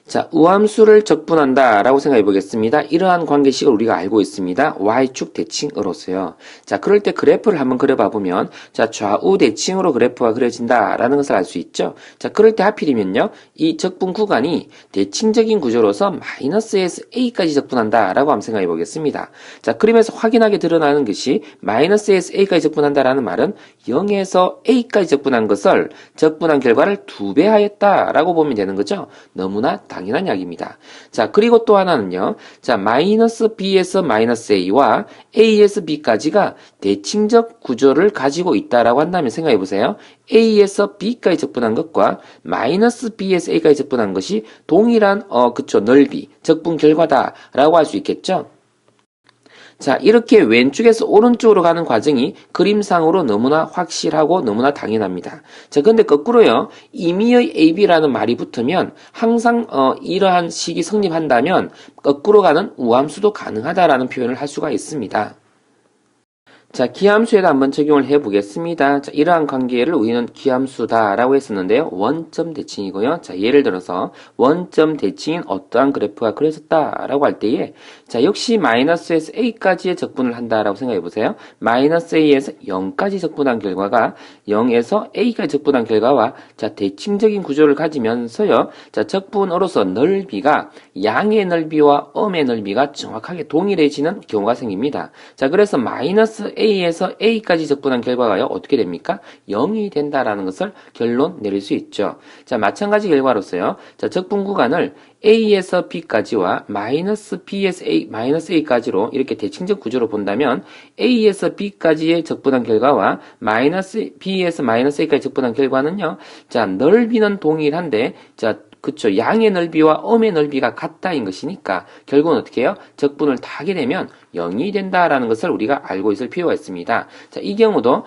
자, 우함수를 적분한다 라고 생각해 보겠습니다. 이러한 관계식을 우리가 알고 있습니다. Y축 대칭으로서요. 자, 그럴 때 그래프를 한번 그려봐 보면, 자, 좌우 대칭으로 그래프가 그려진다 라는 것을 알 수 있죠. 자, 그럴 때 하필이면요, 이 적분 구간이 대칭적인 구조로서 마이너스에서 A까지 적분한다 라고 한번 생각해 보겠습니다. 자, 그러면서 확인하게 드러나는 것이 마이너스에서 A까지 적분한다 라는 말은 0에서 A까지 적분한 것을 적분한 결과를 2배 하였다 라고 보면 되는 거죠. 너무나 당연한 이야기입니다. 자, 그리고 또 하나는요. 자, 마이너스 B에서 마이너스 A와 A에서 B까지가 대칭적 구조를 가지고 있다라고 한다면 생각해 보세요. A에서 B까지 적분한 것과 마이너스 B에서 A까지 적분한 것이 동일한 그쵸, 넓이, 적분 결과다라고 할 수 있겠죠. 자, 이렇게 왼쪽에서 오른쪽으로 가는 과정이 그림상으로 너무나 확실하고 너무나 당연합니다. 자, 근데 거꾸로요, 임의의 AB라는 말이 붙으면 항상 이러한 식이 성립한다면 거꾸로 가는 우함수도 가능하다라는 표현을 할 수가 있습니다. 자, 기함수에도 한번 적용을 해 보겠습니다. 자, 이러한 관계를 우리는 기함수다라고 했었는데요. 원점 대칭이고요. 자, 예를 들어서 원점 대칭인 어떠한 그래프가 그려졌다라고 할 때에, 자, 역시 마이너스에서 A까지의 적분을 한다라고 생각해 보세요. 마이너스 A에서 0까지 적분한 결과가 0에서 A까지 적분한 결과와, 자, 대칭적인 구조를 가지면서요. 자, 적분으로서 넓이가 양의 넓이와 음의 넓이가 정확하게 동일해지는 경우가 생깁니다. 자, 그래서 마이너스 A에서 A까지 적분한 결과가요, 어떻게 됩니까? 0이 된다라는 것을 결론 내릴 수 있죠. 자, 마찬가지 결과로서요, 자, 적분 구간을 A에서 B까지와 마이너스 B에서 A, 마이너스 A까지로 이렇게 대칭적 구조로 본다면 A에서 B까지의 적분한 결과와 마이너스 B에서 마이너스 A까지 적분한 결과는요, 자, 넓이는 동일한데, 자, 그쵸. 양의 넓이와 음의 넓이가 같다인 것이니까 결국은 어떻게 해요? 적분을 다 하게 되면 0이 된다라는 것을 우리가 알고 있을 필요가 있습니다. 자, 이 경우도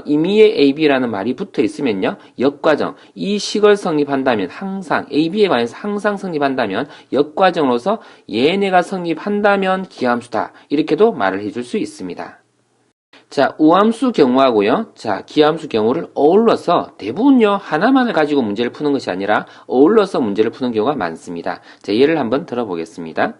임의의 AB라는 말이 붙어 있으면요. 역과정, 이 식을 성립한다면 항상 AB에 관해서 항상 성립한다면 역과정으로서 얘네가 성립한다면 기함수다. 이렇게도 말을 해줄 수 있습니다. 자, 우함수 경우하고요. 자, 기함수 경우를 어울러서 대부분요, 하나만을 가지고 문제를 푸는 것이 아니라 어울러서 문제를 푸는 경우가 많습니다. 자, 예를 한번 들어보겠습니다.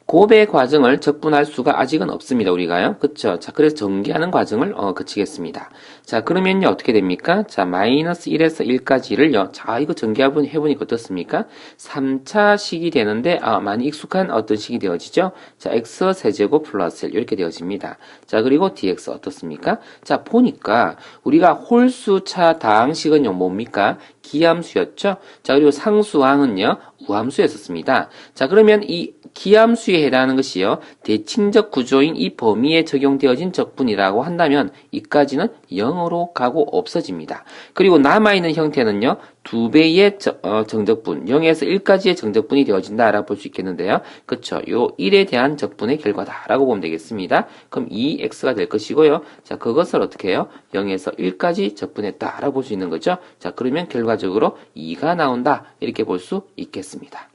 곱의 과정을 적분할 수가 아직은 없습니다. 우리가요. 그쵸? 자, 그래서 전개하는 과정을 거치겠습니다. 자, 그러면요, 어떻게 됩니까? 자, 마이너스 1에서 1까지를요. 자, 이거 전개 한번 해보니까 어떻습니까? 3차 식이 되는데, 많이 익숙한 어떤 식이 되어지죠? 자, x 세제곱 플러스 1 이렇게 되어집니다. 자, 그리고 dx 어떻습니까? 자, 보니까 우리가 홀수차 다항식은요, 뭡니까? 기함수였죠? 자, 그리고 상수항은요, 우함수였었습니다. 자, 그러면 이 기함수에 해당하는 것이요, 대칭적 구조인 이 범위에 적용되어진 적분이라고 한다면 이까지는 0으로 가고 없어집니다. 그리고 남아있는 형태는요, 2배의 정적분, 0에서 1까지의 정적분이 되어진다라고 볼 수 있겠는데요. 그쵸? 요 1에 대한 적분의 결과다라고 보면 되겠습니다. 그럼 2x가 될 것이고요. 자, 그것을 어떻게 해요? 0에서 1까지 적분했다라고 볼 수 있는 거죠. 자, 그러면 결과적으로 2가 나온다. 이렇게 볼 수 있겠습니다.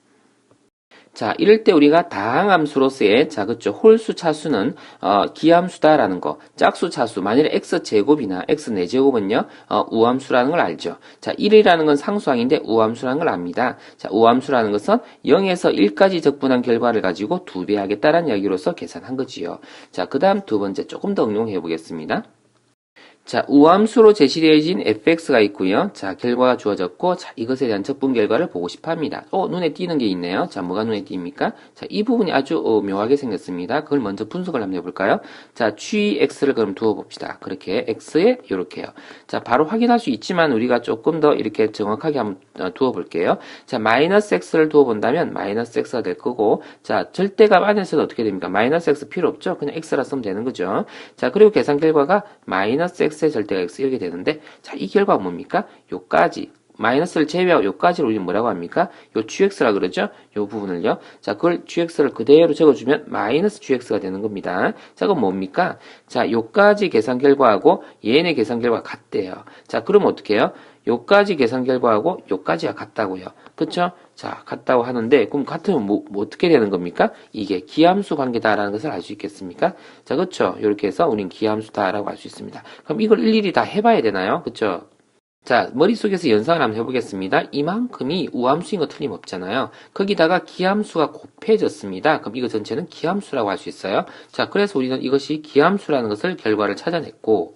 자, 이럴 때 우리가 다항함수로서의, 자, 그쵸, 홀수 차수는, 기함수다라는 거, 짝수 차수, 만일에 x제곱이나 x4제곱은요, 우함수라는 걸 알죠. 자, 1이라는 건 상수항인데 우함수라는 걸 압니다. 자, 우함수라는 것은 0에서 1까지 적분한 결과를 가지고 2배 하겠다라는 이야기로서 계산한 거지요. 자, 그 다음 두 번째 조금 더 응용해 보겠습니다. 자, 우함수로 제시되어진 fx가 있고요. 자, 결과가 주어졌고, 자, 이것에 대한 적분 결과를 보고 싶어 합니다. 눈에 띄는 게 있네요. 자, 뭐가 눈에 띕니까? 자, 이 부분이 아주 묘하게 생겼습니다. 그걸 먼저 분석을 한번 해볼까요? 자, 취 x를 그럼 두어봅시다. 그렇게 x에 요렇게요. 자, 바로 확인할 수 있지만 우리가 조금 더 이렇게 정확하게 한번 두어볼게요. 자, 마이너스 x를 두어본다면 마이너스 x가 될 거고, 자, 절대값 안에서도 어떻게 됩니까? 마이너스 x 필요 없죠? 그냥 x라 쓰면 되는 거죠. 자, 그리고 계산 결과가 마이너스 x의 절대가 x 이렇게 되는데, 자, 이 결과가 뭡니까? 요까지 마이너스를 제외하고 요까지를 우리는 뭐라고 합니까? 요 gx라 그러죠? 요 부분을요. 자, 그걸 gx를 그대로 적어주면 마이너스 gx가 되는 겁니다. 자, 그럼 뭡니까? 자, 요까지 계산 결과하고 얘네 계산 결과가 같대요. 자, 그럼 어떻게 해요? 요까지 계산 결과하고 요까지가 같다고요. 그쵸? 자, 같다고 하는데, 그럼 같으면 뭐 어떻게 되는 겁니까? 이게 기함수 관계다라는 것을 알 수 있겠습니까? 자, 그쵸? 이렇게 해서 우린 기함수다라고 알 수 있습니다. 그럼 이걸 일일이 다 해봐야 되나요? 그쵸? 자, 머릿속에서 연상을 한번 해보겠습니다. 이만큼이 우함수인 거 틀림없잖아요. 거기다가 기함수가 곱해졌습니다. 그럼 이거 전체는 기함수라고 할 수 있어요. 자, 그래서 우리는 이것이 기함수라는 것을 결과를 찾아냈고,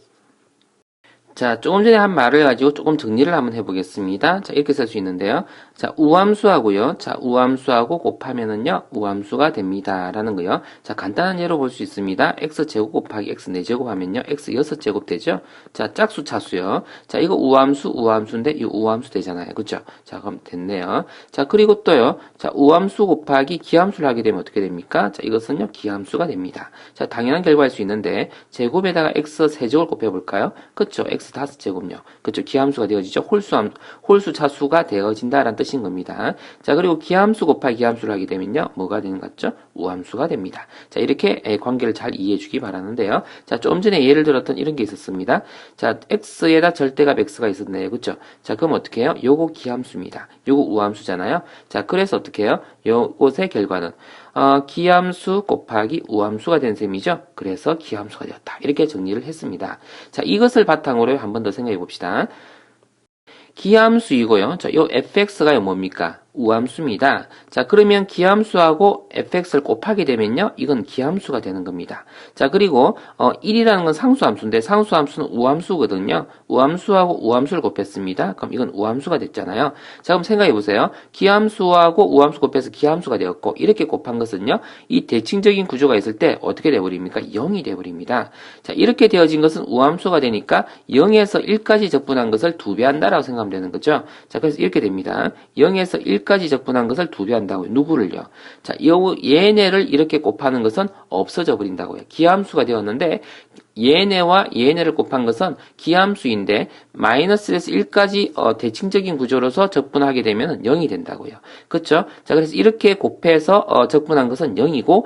자, 조금 전에 한 말을 가지고 조금 정리를 한번 해보겠습니다. 자, 이렇게 쓸 수 있는데요. 자, 우함수하고요. 자, 우함수하고 곱하면은요, 우함수가 됩니다. 라는 거요. 자, 간단한 예로 볼 수 있습니다. x제곱 곱하기 x 4제곱 하면요, x 6제곱 되죠? 자, 짝수 차수요. 자, 이거 우함수인데, 이 우함수 되잖아요. 그죠? 자, 그럼 됐네요. 자, 그리고 또요. 자, 우함수 곱하기 기함수를 하게 되면 어떻게 됩니까? 자, 이것은요, 기함수가 됩니다. 자, 당연한 결과일 수 있는데, 제곱에다가 x 3제곱을 곱해볼까요? 그쵸? x 5제곱요. 그쵸? 기함수가 되어지죠? 홀수 차수가 되어진다라는 뜻인 겁니다. 자, 그리고 기함수 곱하기 기함수를 하게 되면요, 뭐가 되는 것 같죠? 우함수가 됩니다. 자, 이렇게 관계를 잘 이해해 주기 바라는데요. 자, 좀 전에 예를 들었던 이런 게 있었습니다. 자, x에다 절대값 x가 있었네요. 그쵸? 자, 그럼 어떻게 해요? 요거 기함수입니다. 요거 우함수잖아요. 자, 그래서 어떻게 해요? 요것의 결과는 기함수 곱하기 우함수가 된 셈이죠. 그래서 기함수가 되었다. 이렇게 정리를 했습니다. 자, 이것을 바탕으로 한 번 더 생각해 봅시다. 기함수이고요. 자, 요 fx가 뭡니까? 우함수입니다. 자, 그러면 기함수하고 fx를 곱하게 되면요, 이건 기함수가 되는 겁니다. 자, 그리고 1이라는 건 상수함수인데 상수함수는 우함수거든요. 우함수하고 우함수를 곱했습니다. 그럼 이건 우함수가 됐잖아요. 자, 그럼 생각해 보세요. 기함수하고 우함수 곱해서 기함수가 되었고, 이렇게 곱한 것은요, 이 대칭적인 구조가 있을 때 어떻게 되어버립니까? 0이 되어버립니다. 자, 이렇게 되어진 것은 우함수가 되니까 0에서 1까지 적분한 것을 2배 한다라고 생각하면 되는 거죠. 자, 그래서 이렇게 됩니다. 0에서 1까지 적분한 것을 2배 한다고요. 누구를요? 자, 얘네를 이렇게 곱하는 것은 없어져 버린다고요. 기함수가 되었는데 얘네와 얘네를 곱한 것은 기함수인데 마이너스에서 1까지 대칭적인 구조로서 적분하게 되면 0이 된다고요. 그렇죠? 자, 그래서 이렇게 곱해서 적분한 것은 0이고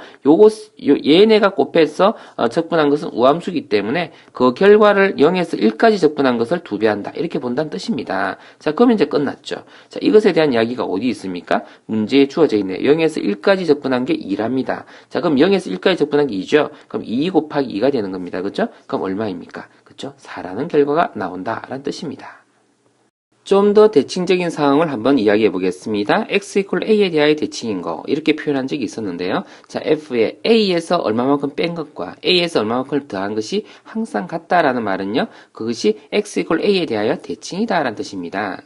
얘네가 곱해서 적분한 것은 우함수이기 때문에 그 결과를 0에서 1까지 적분한 것을 2배 한다. 이렇게 본다는 뜻입니다. 자, 그러면 이제 끝났죠. 자, 이것에 대한 이야기가 어디 있습니까? 문제에 주어져 있네요. 0에서 1까지 적분한 게 2랍니다. 자, 그럼 0에서 1까지 적분한 게 2죠? 그럼 2 곱하기 2가 되는 겁니다. 그렇죠? 그럼 얼마입니까? 그렇죠? 4라는 결과가 나온다라는 뜻입니다. 좀 더 대칭적인 상황을 한번 이야기해 보겠습니다. x equal a에 대하여 대칭인 거 이렇게 표현한 적이 있었는데요. 자, f의 a에서 얼마만큼 뺀 것과 a에서 얼마만큼 더한 것이 항상 같다라는 말은요. 그것이 x equal a에 대하여 대칭이다라는 뜻입니다.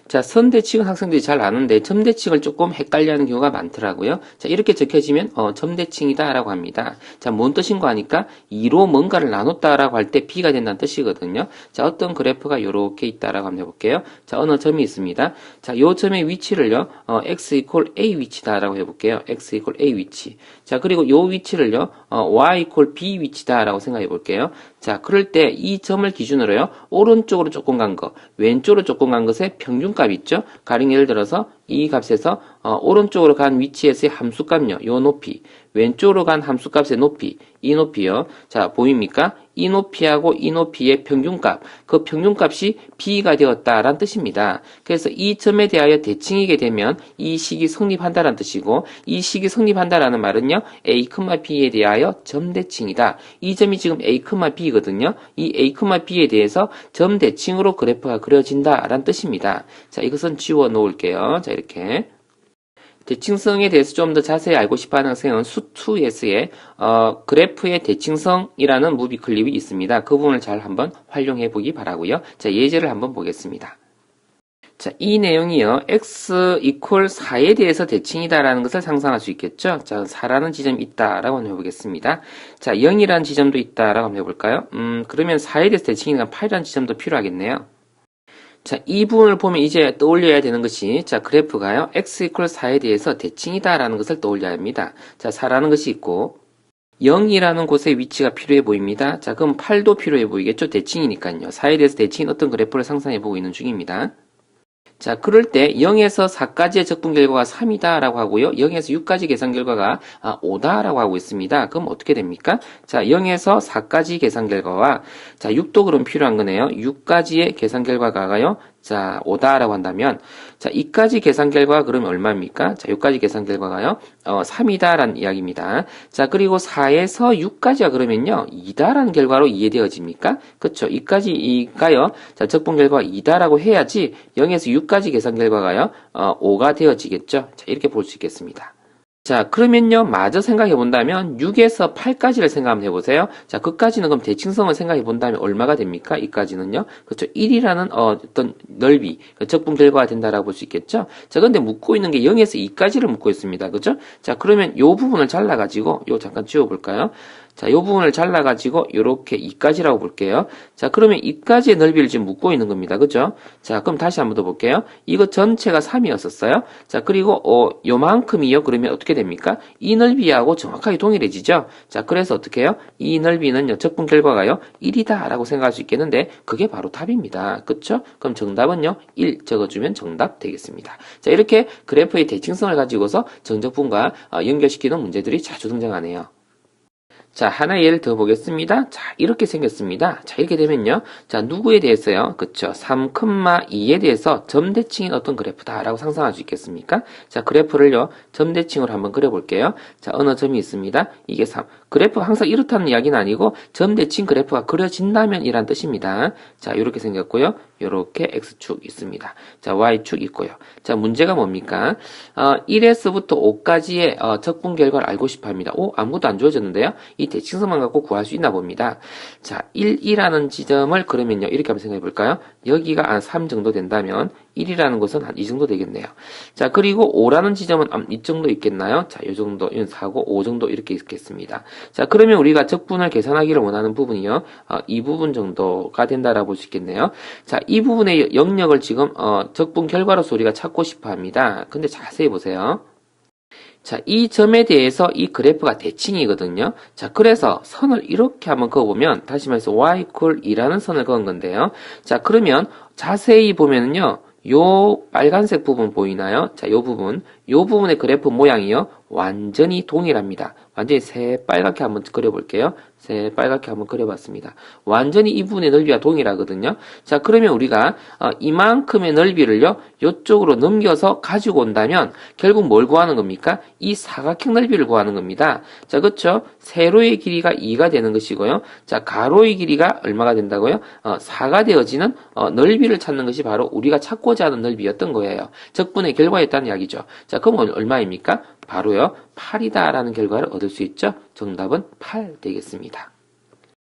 자, 선대칭은 학생들이 잘 아는데 점대칭을 조금 헷갈려하는 경우가 많더라고요. 자, 이렇게 적혀지면 점대칭이다 라고 합니다. 자, 뭔 뜻인 거 아니까 2로 뭔가를 나눴다 라고 할 때 b가 된다는 뜻이거든요. 자, 어떤 그래프가 이렇게 있다 라고 한번 해볼게요. 자, 어느 점이 있습니다. 자, 요 점의 위치를요, x equal a 위치다 라고 해볼게요. x equal a 위치. 자, 그리고 요 위치를요, y equal b 위치다 라고 생각해 볼게요. 자, 그럴 때 이 점을 기준으로요, 오른쪽으로 조금 간 거, 왼쪽으로 조금 간 것의 평균값 있죠? 가령 예를 들어서 이 값에서 오른쪽으로 간 위치에서의 함수값요, 요 높이, 왼쪽으로 간 함수값의 높이, 이 높이요. 자, 보입니까? 이 높이하고 이 높이의 평균값, 그 평균값이 b가 되었다라는 뜻입니다. 그래서 이 점에 대하여 대칭이게 되면 이 식이 성립한다라는 뜻이고, 이 식이 성립한다라는 말은요, a, b에 대하여 점대칭이다. 이 점이 지금 a, b거든요. 이 a, b에 대해서 점대칭으로 그래프가 그려진다라는 뜻입니다. 자, 이것은 지워 놓을게요. 자, 이렇게. 대칭성에 대해서 좀 더 자세히 알고 싶어하는 학생은 수2s의 그래프의 대칭성이라는 무비 클립이 있습니다. 그 부분을 잘 한번 활용해 보기 바라고요. 자, 예제를 한번 보겠습니다. 자, 이 내용이요, x equal 4에 대해서 대칭이다라는 것을 상상할 수 있겠죠? 자, 4라는 지점이 있다라고 한번 해보겠습니다. 자, 0이라는 지점도 있다라고 한번 해볼까요? 그러면 4에 대해서 대칭이니까 8이라는 지점도 필요하겠네요. 자, 이 부분을 보면 이제 떠올려야 되는 것이, 자, 그래프가요, x equal 4에 대해서 대칭이다라는 것을 떠올려야 합니다. 자, 4라는 것이 있고, 0이라는 곳에 위치가 필요해 보입니다. 자, 그럼 8도 필요해 보이겠죠? 대칭이니까요. 4에 대해서 대칭인 어떤 그래프를 상상해 보고 있는 중입니다. 자, 그럴 때 0에서 4까지의 적분 결과가 3이다 라고 하고요. 0에서 6까지 계산 결과가 5다 라고 하고 있습니다. 그럼 어떻게 됩니까? 자, 0에서 4까지 계산 결과와, 자, 6도 그럼 필요한 거네요. 6까지의 계산 결과가요. 자, 5다라고 한다면, 자, 이까지 계산 결과가 그러면 얼마입니까? 자, 여기까지 계산 결과가요, 3이다라는 이야기입니다. 자, 그리고 4에서 6까지가 그러면요, 2다라는 결과로 이해되어집니까? 그쵸? 이까지가요, 자, 적분 결과가 2다라고 해야지, 0에서 6까지 계산 결과가요, 5가 되어지겠죠? 자, 이렇게 볼 수 있겠습니다. 자, 그러면요, 마저 생각해 본다면 6에서 8까지를 생각 한번 해보세요. 자, 그까지는 그럼 대칭성을 생각해 본다면 얼마가 됩니까? 이까지는요. 그렇죠. 1이라는 어떤 넓이, 적분 결과가 된다라고 볼 수 있겠죠. 자, 근데 묶고 있는 게 0에서 2까지를 묶고 있습니다. 그죠? 자, 그러면 요 부분을 잘라가지고, 요 잠깐 지워볼까요? 자, 요 부분을 잘라가지고, 요렇게 2까지라고 볼게요. 자, 그러면 2까지의 넓이를 지금 묶고 있는 겁니다. 그죠? 자, 그럼 다시 한번 더 볼게요. 이거 전체가 3이었었어요. 자, 그리고, 요만큼이요. 그러면 어떻게 됩니까? 이 넓이하고 정확하게 동일해지죠? 자, 그래서 어떻게 해요? 이 넓이는요, 적분 결과가요, 1이다 라고 생각할 수 있겠는데, 그게 바로 답입니다. 그쵸? 그럼 정답은요, 1 적어주면 정답 되겠습니다. 자, 이렇게 그래프의 대칭성을 가지고서 정적분과 연결시키는 문제들이 자주 등장하네요. 자, 하나의 예를 더 보겠습니다. 자, 이렇게 생겼습니다. 자, 이렇게 되면요. 자, 누구에 대해서요? 그쵸. 3,2에 대해서 점대칭인 어떤 그래프다라고 상상할 수 있겠습니까? 자, 그래프를요. 점대칭으로 한번 그려볼게요. 자, 어느 점이 있습니다. 이게 3. 그래프가 항상 이렇다는 이야기는 아니고 점대칭 그래프가 그려진다면 이란 뜻입니다. 자, 이렇게 생겼고요. 이렇게 X축 있습니다. 자, Y축 있고요. 자, 문제가 뭡니까? 1에서부터 5까지의 적분 결과를 알고 싶어 합니다. 아무것도 안 주어졌는데요. 이 대칭성만 갖고 구할 수 있나 봅니다. 자, 1이라는 지점을 그러면요. 이렇게 한번 생각해 볼까요? 여기가 한 3 정도 된다면 1이라는 것은 한 이 정도 되겠네요. 자, 그리고 5라는 지점은 이 정도 있겠나요? 자, 이 정도, 이건 4고 5 정도 이렇게 있겠습니다. 자, 그러면 우리가 적분을 계산하기를 원하는 부분이요. 이 부분 정도가 된다라고 볼 수 있겠네요. 자, 이 부분의 영역을 지금 적분 결과로서 우리가 찾고 싶어 합니다. 근데 자세히 보세요. 자, 이 점에 대해서 이 그래프가 대칭이거든요. 자, 그래서 선을 이렇게 한번 그어보면, 다시 말해서 y equal 2라는 선을 그은 건데요. 자, 그러면 자세히 보면은요, 요 빨간색 부분 보이나요? 자, 요 부분의 그래프 모양이요, 완전히 동일합니다. 완전히 새빨갛게 한번 그려볼게요. 새빨갛게 한번 그려봤습니다. 완전히 이 부분의 넓이가 동일하거든요. 자, 그러면 우리가 이만큼의 넓이를요, 요쪽으로 넘겨서 가지고 온다면 결국 뭘 구하는 겁니까? 이 사각형 넓이를 구하는 겁니다. 자, 그쵸? 세로의 길이가 2가 되는 것이고요. 자, 가로의 길이가 얼마가 된다고요? 4가 되어지는 넓이를 찾는 것이 바로 우리가 찾고자 하는 넓이였던 거예요. 적분의 결과였다는 이야기죠. 자, 그럼 얼마입니까? 바로요, 8이다라는 결과를 얻을 수 있죠? 정답은 8 되겠습니다.